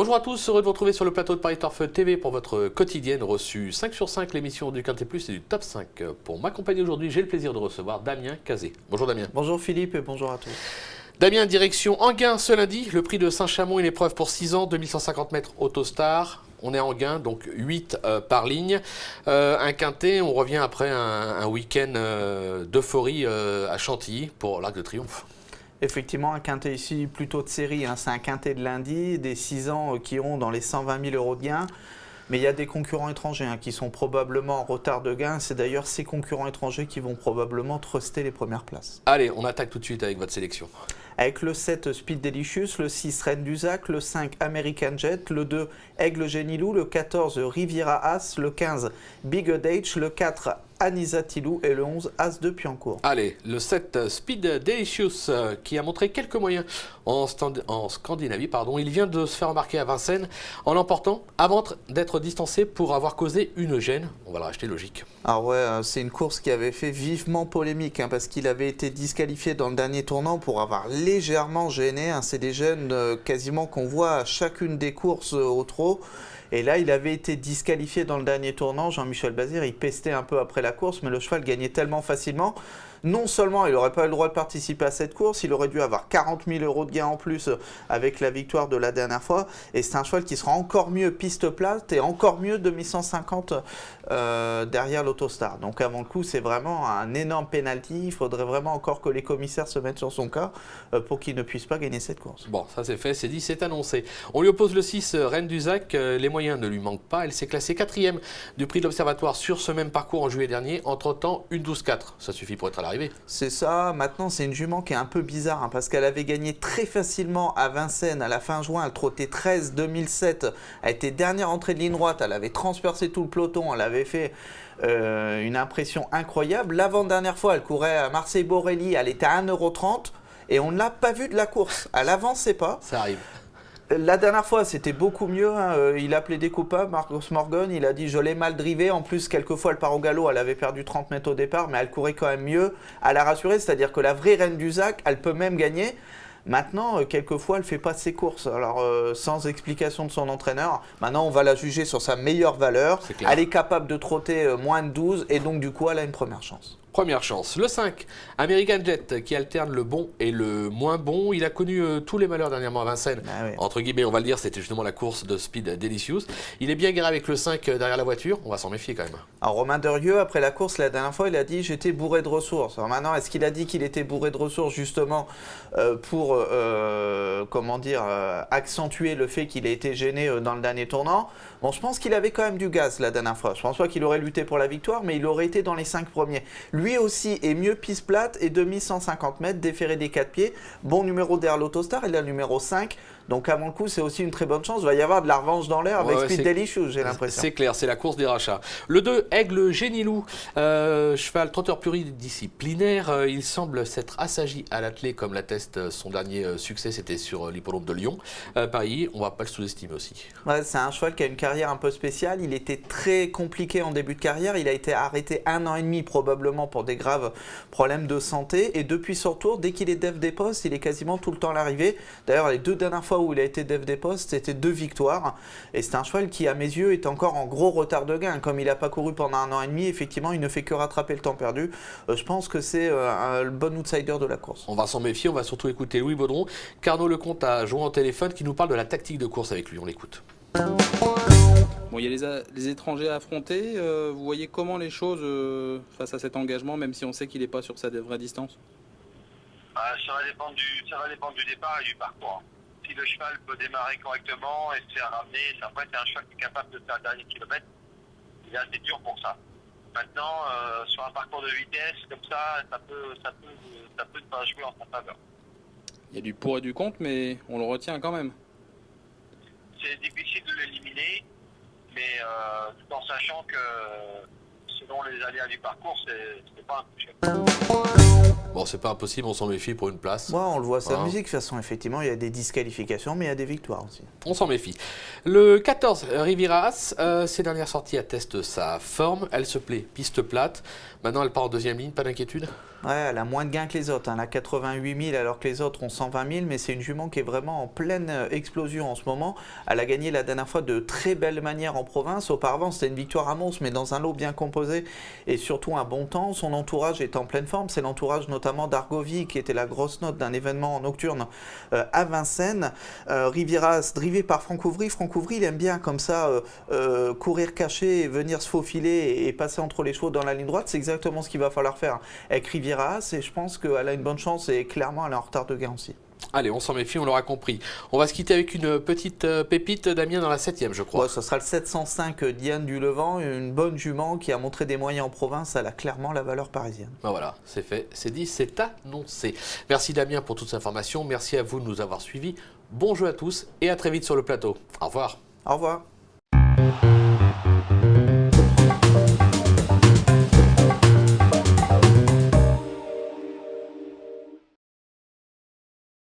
Bonjour à tous, heureux de vous retrouver sur le plateau de Paris Turf TV pour votre quotidienne reçue 5 sur 5, l'émission du Quintet Plus et du Top 5. Pour m'accompagner aujourd'hui, j'ai le plaisir de recevoir Damien Cazé. Bonjour Damien. Bonjour Philippe et bonjour à tous. Damien, direction Enghien ce lundi, le prix de Saint-Chamond, une épreuve pour 6 ans, 2150 mètres Autostar. On est à Enghien, donc 8 par ligne. Un quintet, on revient après un week-end d'euphorie à Chantilly pour l'Arc de Triomphe. Effectivement, un quintet ici plutôt de série, hein. C'est un quintet de lundi, des 6 ans qui ont dans les 120 000 euros de gain. Mais il y a des concurrents étrangers qui sont probablement en retard de gain. C'est d'ailleurs ces concurrents étrangers qui vont probablement truster les premières places. Allez, on attaque tout de suite avec votre sélection. Avec le 7 Speed Delicious, le 6 Reine du Zac, le 5 American Jet, le 2 Aigle Génilou, le 14 Riviera As, le 15 Big H, le 4 Anisa Tilou et le 11 As de Piancourt. Allez, le 7 Speed Delicious qui a montré quelques moyens en Scandinavie. Il vient de se faire remarquer à Vincennes en l'emportant avant d'être distancé pour avoir causé une gêne. On va le racheter, logique. Alors ouais, c'est une course qui avait fait vivement polémique parce qu'il avait été disqualifié dans le dernier tournant pour avoir légèrement gêné. C'est des gênes quasiment qu'on voit à chacune des courses au trot. Et là, il avait été disqualifié dans le dernier tournant. Jean-Michel Bazir, il pestait un peu après la course, mais le cheval gagnait tellement facilement. Non seulement il n'aurait pas eu le droit de participer à cette course, il aurait dû avoir 40 000 euros de gain en plus avec la victoire de la dernière fois. Et c'est un cheval qui sera encore mieux piste plate et encore mieux de 1150 derrière l'Autostar. Donc avant le coup, c'est vraiment un énorme penalty. Il faudrait vraiment encore que les commissaires se mettent sur son cas pour qu'il ne puisse pas gagner cette course. Bon, ça c'est fait, c'est dit, c'est annoncé. On lui oppose le 6, Reine du Zac. Les moyens ne lui manquent pas. Elle s'est classée 4e du prix de l'Observatoire sur ce même parcours en juillet dernier. Entre-temps, une 12-4. Ça suffit pour être à l'arrivée. C'est ça. Maintenant, c'est une jument qui est un peu bizarre parce qu'elle avait gagné très facilement à Vincennes à la fin juin. Elle trottait 13 2007. Elle était dernière entrée de ligne droite. Elle avait transpercé tout le peloton. Elle avait fait une impression incroyable. L'avant-dernière fois, elle courait à Marseille-Borelli. Elle était à 1,30 € et on ne l'a pas vue de la course. Elle n'avançait pas. Ça arrive. La dernière fois, c'était beaucoup mieux. Il a plaidé coupable, Marcos Morgan. Il a dit « je l'ai mal drivé ». En plus, quelquefois, elle part au galop. Elle avait perdu 30 mètres au départ, mais elle courait quand même mieux. Elle a rassuré, c'est-à-dire que la vraie Reine du Zac, elle peut même gagner. Maintenant, quelquefois, elle ne fait pas ses courses. Alors, sans explication de son entraîneur, maintenant, on va la juger sur sa meilleure valeur. Elle est capable de trotter moins de 12 et donc, du coup, elle a une première chance. Première chance. Le 5, American Jet, qui alterne le bon et le moins bon. Il a connu tous les malheurs dernièrement à Vincennes. Ah oui. Entre guillemets, on va le dire, c'était justement la course de Speed Delicious. Il est bien garé avec le 5 derrière la voiture. On va s'en méfier quand même. Alors, Romain Derieux, après la course, la dernière fois, il a dit « j'étais bourré de ressources ». Alors maintenant, est-ce qu'il a dit qu'il était bourré de ressources justement pour, accentuer le fait qu'il ait été gêné dans le dernier tournant? Bon, je pense qu'il avait quand même du gaz la dernière fois. Je pense pas qu'il aurait lutté pour la victoire, mais il aurait été dans les 5 premiers. Lui aussi est mieux piste plate et 2150 mètres, déféré des 4 pieds. Bon numéro derrière l'Autostar, il a le numéro 5. Donc avant le coup, c'est aussi une très bonne chance. Il va y avoir de la revanche dans l'air avec Speed Delicious, j'ai l'impression. C'est clair, c'est la course des rachats. Le 2, Aigle Génilou, cheval trotteur pluridisciplinaire. Il semble s'être assagi à l'attelé, comme l'atteste son dernier succès, c'était sur l'hippodrome de Lyon. Paris, on ne va pas le sous-estimer aussi. Ouais, c'est un cheval qui a une carrière un peu spéciale. Il était très compliqué en début de carrière. Il a été arrêté 1 an et demi probablement pour des graves problèmes de santé. Et depuis son retour, dès qu'il est def des postes, il est quasiment tout le temps à l'arrivée. D'ailleurs, les 2 dernières fois où il a été def des postes, c'était 2 victoires. Et c'est un cheval qui, à mes yeux, est encore en gros retard de gain. Comme il n'a pas couru pendant 1 an et demi, effectivement, il ne fait que rattraper le temps perdu. Je pense que c'est le bon outsider de la course. On va s'en méfier, on va surtout écouter Louis Baudron. Carnot Lecomte a joué en téléphone qui nous parle de la tactique de course avec lui. On l'écoute. Bon, il y a les étrangers à affronter. Vous voyez comment les choses face à cet engagement, même si on sait qu'il n'est pas sur sa vraie distance? Ça va dépendre du départ et du parcours. Si le cheval peut démarrer correctement et se faire ramener, après c'est un cheval qui est capable de faire le dernier kilomètre, il est assez dur pour ça. Maintenant, sur un parcours de vitesse, comme ça peut ne pas jouer en sa faveur. Il y a du pour et du contre, mais on le retient quand même. C'est difficile de l'éliminer, mais tout en sachant que selon les aléas du parcours, c'est pas impossible. Bon, c'est pas impossible, on s'en méfie pour une place. Ouais, on le voit sa musique. De toute façon, effectivement, il y a des disqualifications, mais il y a des victoires aussi. On s'en méfie. Le 14, Riviera As, ses dernières sorties attestent sa forme. Elle se plaît piste plate. Maintenant, elle part en deuxième ligne, pas d'inquiétude? Ouais, elle a moins de gains que les autres. Elle a 88 000 alors que les autres ont 120 000, mais c'est une jument qui est vraiment en pleine explosion en ce moment. Elle a gagné la dernière fois de très belle manière en province. Auparavant, c'était une victoire à Mons, mais dans un lot bien composé et surtout un bon temps. Son entourage est en pleine forme. C'est l'entourage notamment d'Argovie qui était la grosse note d'un événement nocturne à Vincennes. Riviras, drivé par Franck Ouvry. Franck Ouvry, il aime bien comme ça courir caché et venir se faufiler et passer entre les chevaux dans la ligne droite. C'est exactement ce qu'il va falloir faire avec Riviras. Et je pense qu'elle a une bonne chance et clairement elle est en retard de gain aussi. Allez, on s'en méfie, on l'aura compris. On va se quitter avec une petite pépite, Damien, dans la 7e, je crois. Ouais, ce sera le 705 Diane du Levant, une bonne jument qui a montré des moyens en province. Elle a clairement la valeur parisienne. Ben voilà, c'est fait, c'est dit, c'est annoncé. Merci Damien pour toutes ces informations. Merci à vous de nous avoir suivis. Bon jeu à tous et à très vite sur le plateau. Au revoir. Au revoir.